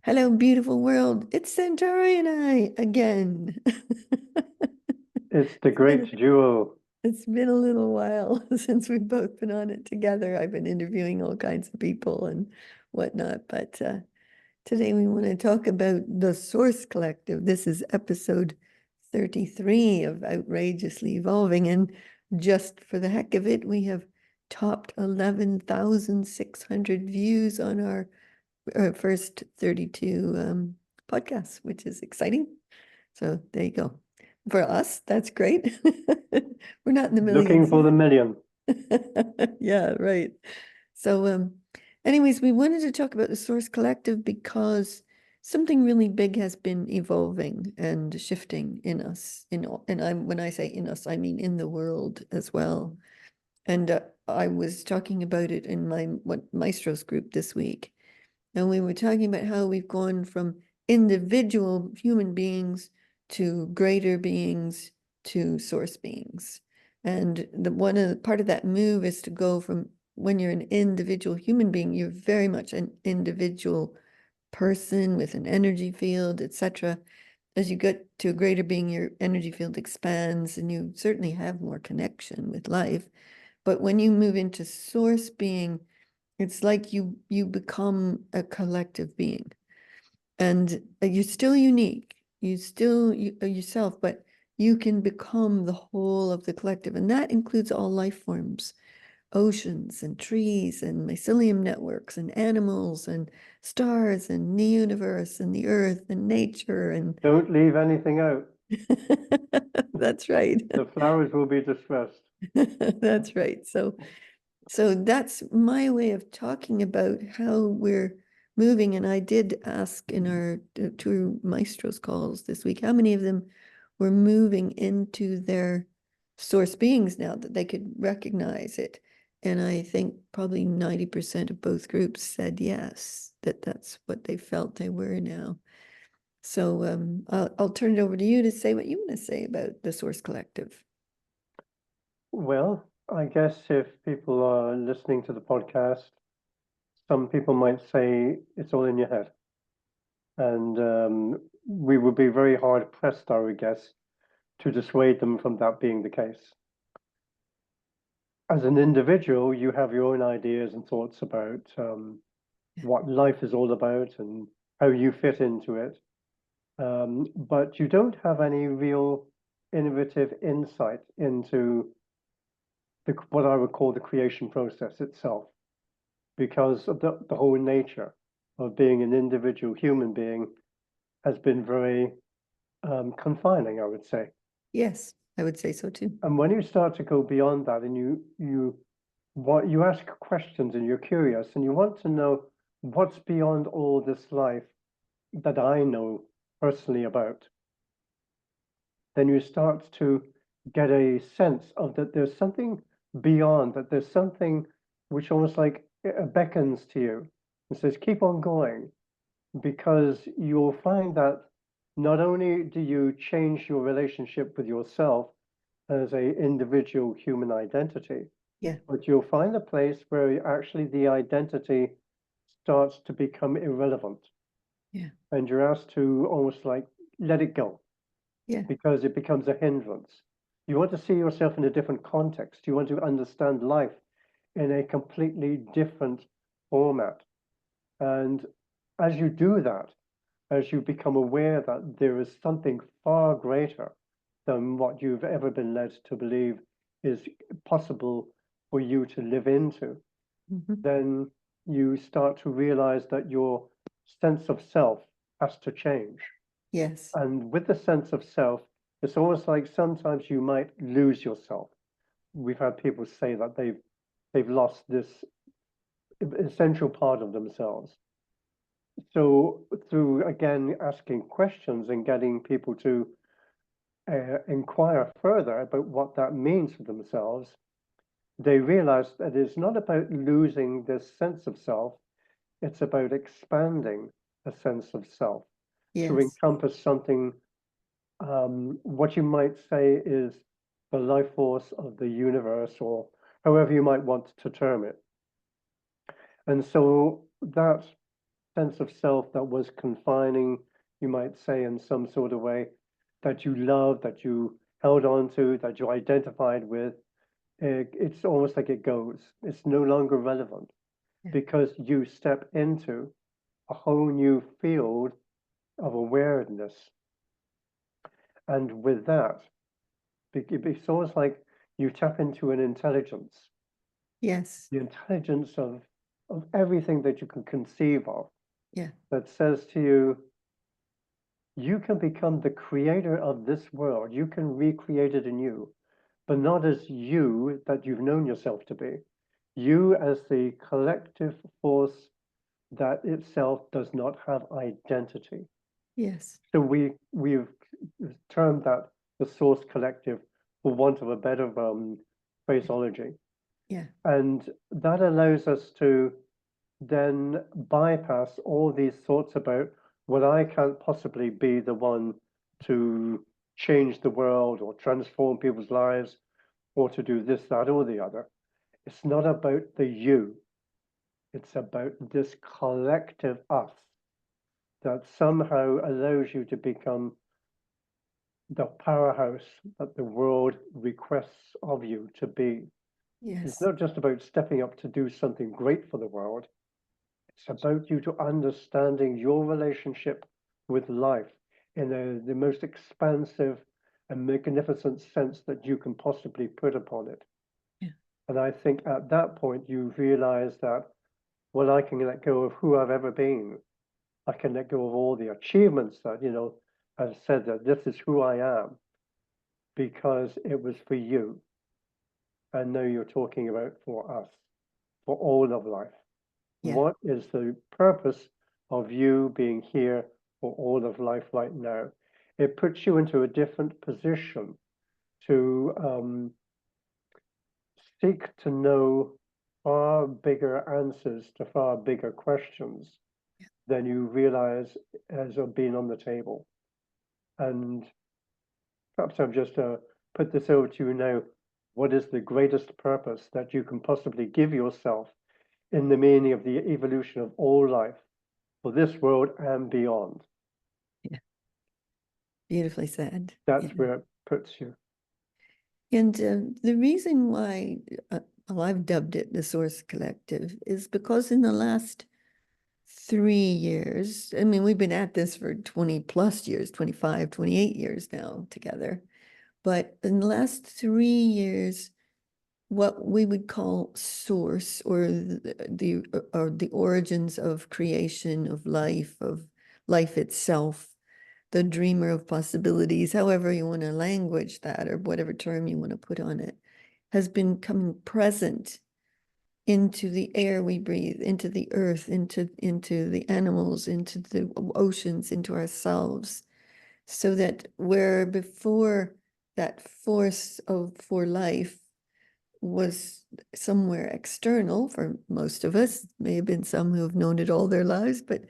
Hello, beautiful world. It's Santari and I again. It's the It's great been duo. it's been a little while since we've both been on it together. I've been interviewing all kinds of people and whatnot, but today we want to talk about the Source Collective. This is episode 33 of Outrageously Evolving, and just for the heck of it, we have topped 11,600 views on our first 32 podcasts, which is exciting. So there you go. For us, that's great. We're not in the Looking millions for the yet. million. Yeah, right. So, anyways, we wanted to talk about the Source Collective because something really big has been evolving and shifting in us. And when I say in us, I mean in the world as well. And I was talking about it in my Maestros group this week. And we were talking about how we've gone from individual human beings to greater beings to source beings. And part of that move is to go from when you're an individual human being, you're very much an individual person with an energy field, etc. As you get to a greater being, your energy field expands and you certainly have more connection with life. But when you move into source being, it's like you become a collective being, and you're still unique. You are yourself, but you can become the whole of the collective, and that includes all life forms, oceans and trees and mycelium networks and animals and stars and the universe and the earth and nature and Don't leave anything out. that's right. The flowers will be distressed. That's right. So that's my way of talking about how we're moving. And I did ask in our two maestros calls this week, how many of them were moving into their source beings now that they could recognize it. And I think probably 90% of both groups said yes, that that's what they felt they were now. So I'll turn it over to you to say what you want to say about the Source Collective. Well, I guess if people are listening to the podcast, some people might say it's all in your head. And we would be very hard pressed, I would guess, to dissuade them from that being the case. As an individual, you have your own ideas and thoughts about what life is all about and how you fit into it. But you don't have any real innovative insight into what I would call the creation process itself, because of the whole nature of being an individual human being has been very confining, I would say. Yes, I would say so too. And when you start to go beyond that, and you ask questions and you're curious and you want to know what's beyond all this life that I know personally about, then you start to get a sense of that there's something beyond, that there's something which almost like beckons to you and says, keep on going, because you'll find that not only do you change your relationship with yourself as a individual human identity, Yeah, but you'll find a place where actually the identity starts to become irrelevant yeah, and you're asked to almost like let it go yeah, because it becomes a hindrance. You want to see yourself in a different context. You want to understand life in a completely different format. And as you do that, as you become aware that there is something far greater than what you've ever been led to believe is possible for you to live into, mhm, then you start to realize that your sense of self has to change. yes, And with the sense of self, it's almost like sometimes you might lose yourself. We've had people say that they've lost this essential part of themselves. So through again asking questions and getting people to inquire further about what that means for themselves, they realize that it's not about losing this sense of self, it's about expanding a sense of self to yes, encompass something, what you might say is the life force of the universe, or however you might want to term it. And so that sense of self that was confining, you might say, in some sort of way, that you loved, that you held on to, that you identified with, it's almost like it goes. It's no longer relevant Yeah. because you step into a whole new field of awareness. And with that, it's almost like you tap into an intelligence, Yes. the intelligence of everything that you can conceive of, Yeah. that says to you, you can become the creator of this world. You can recreate it anew, but not as you that you've known yourself to be. You as the collective force that itself does not have identity. Yes. So we've termed that the source collective, for want of a better phraseology. Yeah. And that allows us to then bypass all these thoughts about, well, I can't possibly be the one to change the world or transform people's lives or to do this, that, or the other. It's not about the you, it's about this collective us that somehow allows you to become the powerhouse that the world requests of you to be. It's Yes. not just about stepping up to do something great for the world. It's about you to understanding your relationship with life in the most expansive and magnificent sense that you can possibly put upon it. Yeah. And I think at that point you realize that, well, I can let go of who I've ever been. I can let go of all the achievements that, have said that this is who I am because it was for you. And now you're talking about for us, for all of life. Yeah. What is the purpose of you being here for all of life right now? It puts you into a different position to seek to know far bigger answers to far bigger questions than you realize as being on the table. And perhaps I've just put this over to you now. What is the greatest purpose that you can possibly give yourself in the meaning of the evolution of all life for this world and beyond? Yeah. Beautifully said. That's Yeah. where it puts you. And the reason why well, I've dubbed it the Source Collective is because in the last 3 years, I mean, we've been at this for 20 plus years, 25, 28 years now together. But in the last 3 years, what we would call source or the origins of creation, of life itself, the dreamer of possibilities, however you want to language that or whatever term you want to put on it, has been coming present into the air we breathe, into the earth, into the animals, into the oceans, into ourselves, so that where before that force of for life was somewhere external for most of us, may have been some who have known it all their lives, but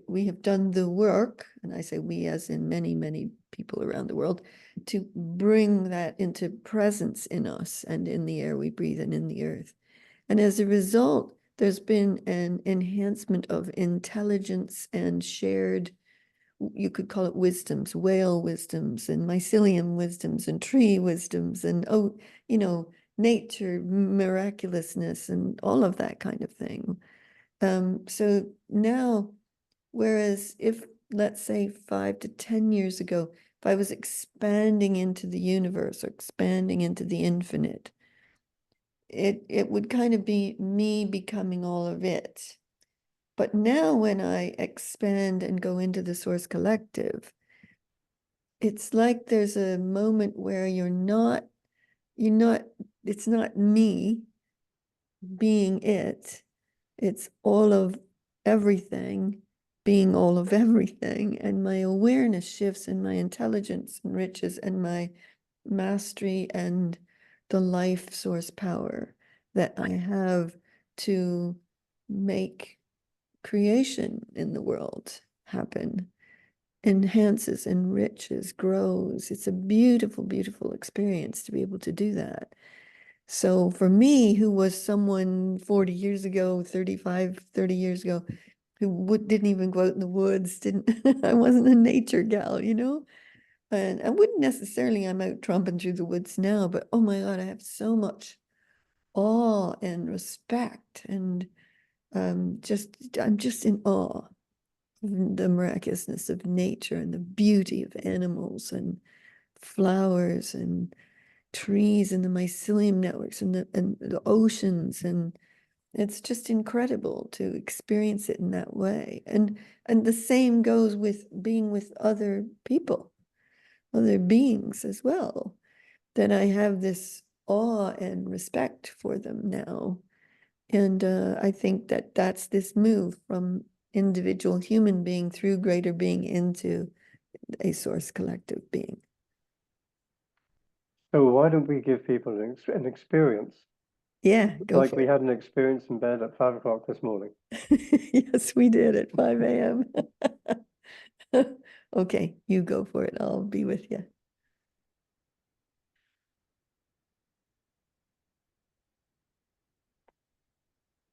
we have done the work, and I say we as in many, many people around the world, to bring that into presence in us and in the air we breathe and in the earth. And as a result, there's been an enhancement of intelligence and shared, you could call it wisdoms, whale wisdoms and mycelium wisdoms and tree wisdoms and, nature miraculousness and all of that kind of thing. So now, whereas if, let's say, 5 to 10 years ago, if I was expanding into the universe or expanding into the infinite, it would kind of be me becoming all of it. But now when I expand and go into the Source Collective, it's like there's a moment where you're not, it's not me being it. It's all of everything being all of everything. And my awareness shifts and my intelligence enriches and my mastery and the life source power that I have to make creation in the world happen enhances, enriches, grows. It's a beautiful, beautiful experience to be able to do that. So for me, who was someone 40 years ago, 35, 30 years ago, didn't even go out in the woods, didn't I wasn't a nature gal, you know? And I wouldn't necessarily, I'm out tromping through the woods now, but oh my God, I have so much awe and respect and I'm just in awe of the miraculousness of nature and the beauty of animals and flowers and trees and the mycelium networks and the oceans, and it's just incredible to experience it in that way. And the same goes with being with other people, other beings as well, that I have this awe and respect for them now. And I think that that's this move from individual human being through greater being into a source collective being. So why don't we give people an experience, Yeah, go like for we had an experience in bed at 5 o'clock this morning? it. Yes, we did at 5 a.m. Okay, you go for it. I'll be with you.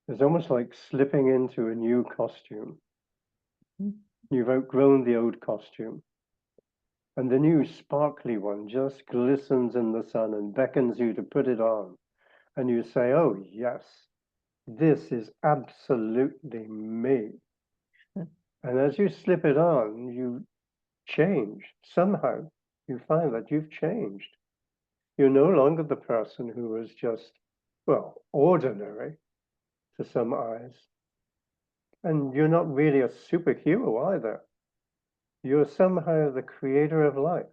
It's almost like slipping into a new costume. Mm. You've outgrown the old costume, and the new sparkly one just glistens in the sun and beckons you to put it on. And you say, oh, yes, this is absolutely me. And as you slip it on, you change. Somehow you find that you've changed. You're no longer the person who was just, well, ordinary to some eyes. And you're not really a superhero either. You're somehow the creator of life,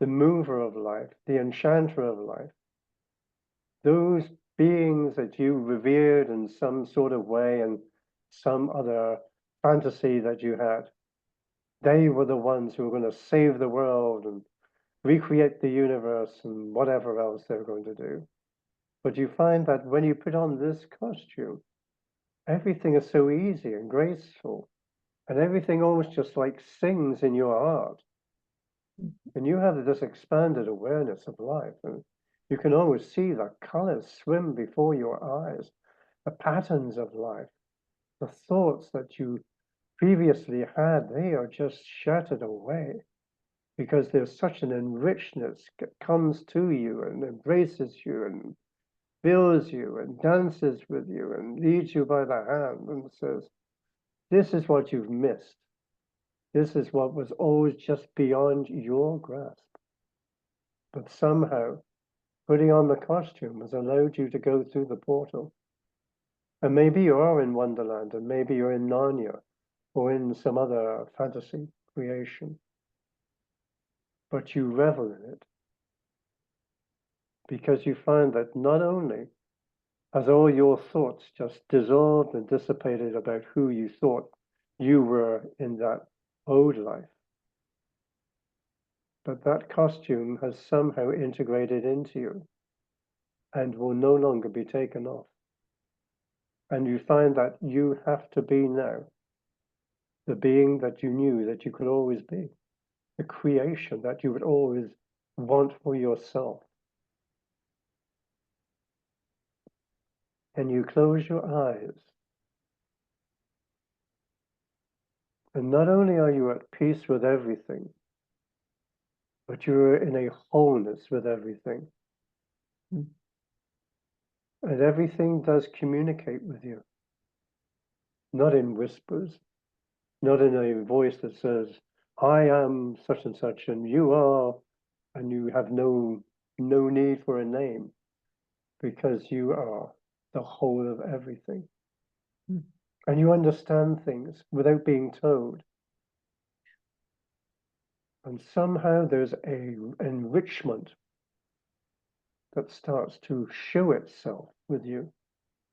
the mover of life, the enchanter of life. Those beings that you revered in some sort of way and some other fantasy that you had, they were the ones who were going to save the world and recreate the universe and whatever else they were going to do. But you find that when you put on this costume, everything is so easy and graceful, and everything almost just like sings in your heart. And you have this expanded awareness of life, and you can always see the colors swim before your eyes, the patterns of life, the thoughts that you previously had, they are just shattered away because there's such an enrichedness that comes to you and embraces you and fills you and dances with you and leads you by the hand and says, this is what you've missed. This is what was always just beyond your grasp. But somehow, putting on the costume has allowed you to go through the portal. And maybe you are in Wonderland, and maybe you're in Narnia or in some other fantasy creation, but you revel in it because you find that not only has all your thoughts just dissolved and dissipated about who you thought you were in that old life, but that costume has somehow integrated into you and will no longer be taken off. And you find that you have to be now the being that you knew that you could always be, the creation that you would always want for yourself. And you close your eyes, and not only are you at peace with everything, but you're in a wholeness with everything. Mm. And everything does communicate with you, not in whispers, not in a voice that says, I am such and such, and you are, and you have no need for a name, because you are the whole of everything. Mm. And you understand things without being told. And somehow there's a enrichment that starts to show itself with you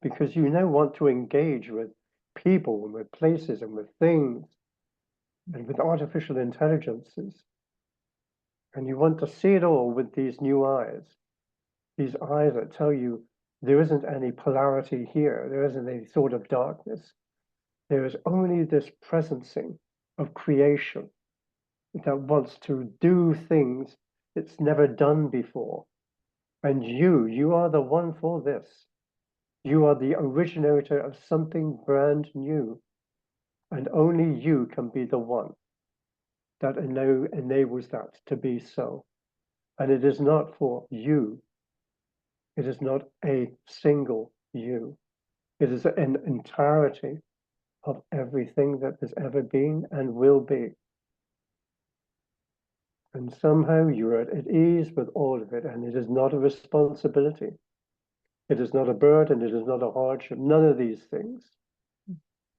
because you now want to engage with people and with places and with things and with artificial intelligences. And you want to see it all with these new eyes, these eyes that tell you there isn't any polarity here, there isn't any sort of darkness. There is only this presencing of creation that wants to do things it's never done before. And you are the one for this. You are the originator of something brand new. And only you can be the one that enables that to be so. And it is not for you. It is not a single you. It is an entirety of everything that has ever been and will be. And somehow you're at ease with all of it, and it is not a responsibility. It is not a burden, it is not a hardship, none of these things.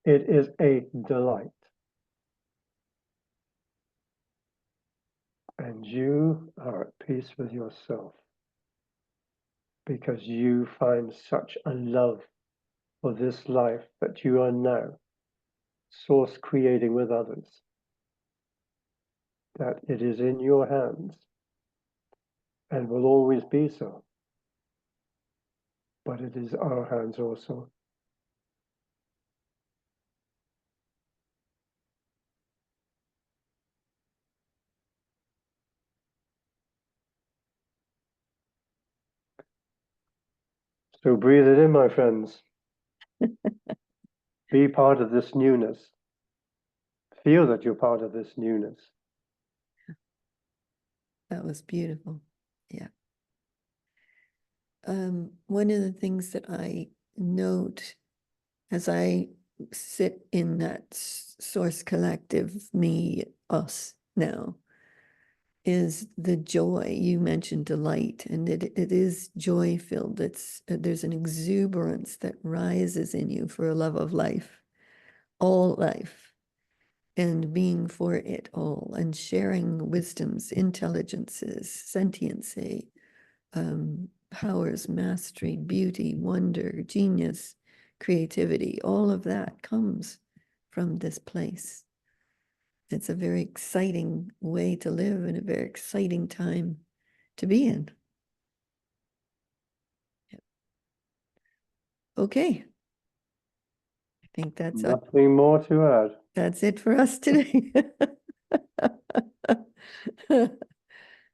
It is a delight. And you are at peace with yourself because you find such a love for this life that you are now source creating with others, that it is in your hands and will always be so. But it is our hands also. So breathe it in, my friends. Be part of this newness. Feel that you're part of this newness. That was beautiful. Yeah. One of the things that I note as I sit in that source collective, me, us now, is the joy. You mentioned delight, and it is joy filled. There's an exuberance that rises in you for a love of life, all life, and being for it all, and sharing wisdoms, intelligences, sentiency, powers, mastery, beauty, wonder, genius, creativity. All of that comes from this place. It's a very exciting way to live and a very exciting time to be in. Okay. I think Nothing more to add. that's it for us today.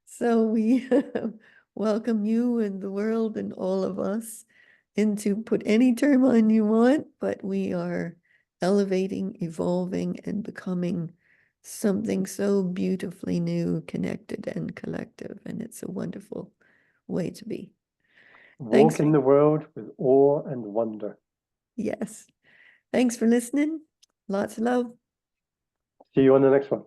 So we welcome you and the world and all of us into, put any term on you want, but we are elevating, evolving, and becoming something so beautifully new, connected, and collective. And it's a wonderful way to be. Thanks. Walk in the world with awe and wonder. Yes. Thanks for listening. Lots of love. See you on the next one.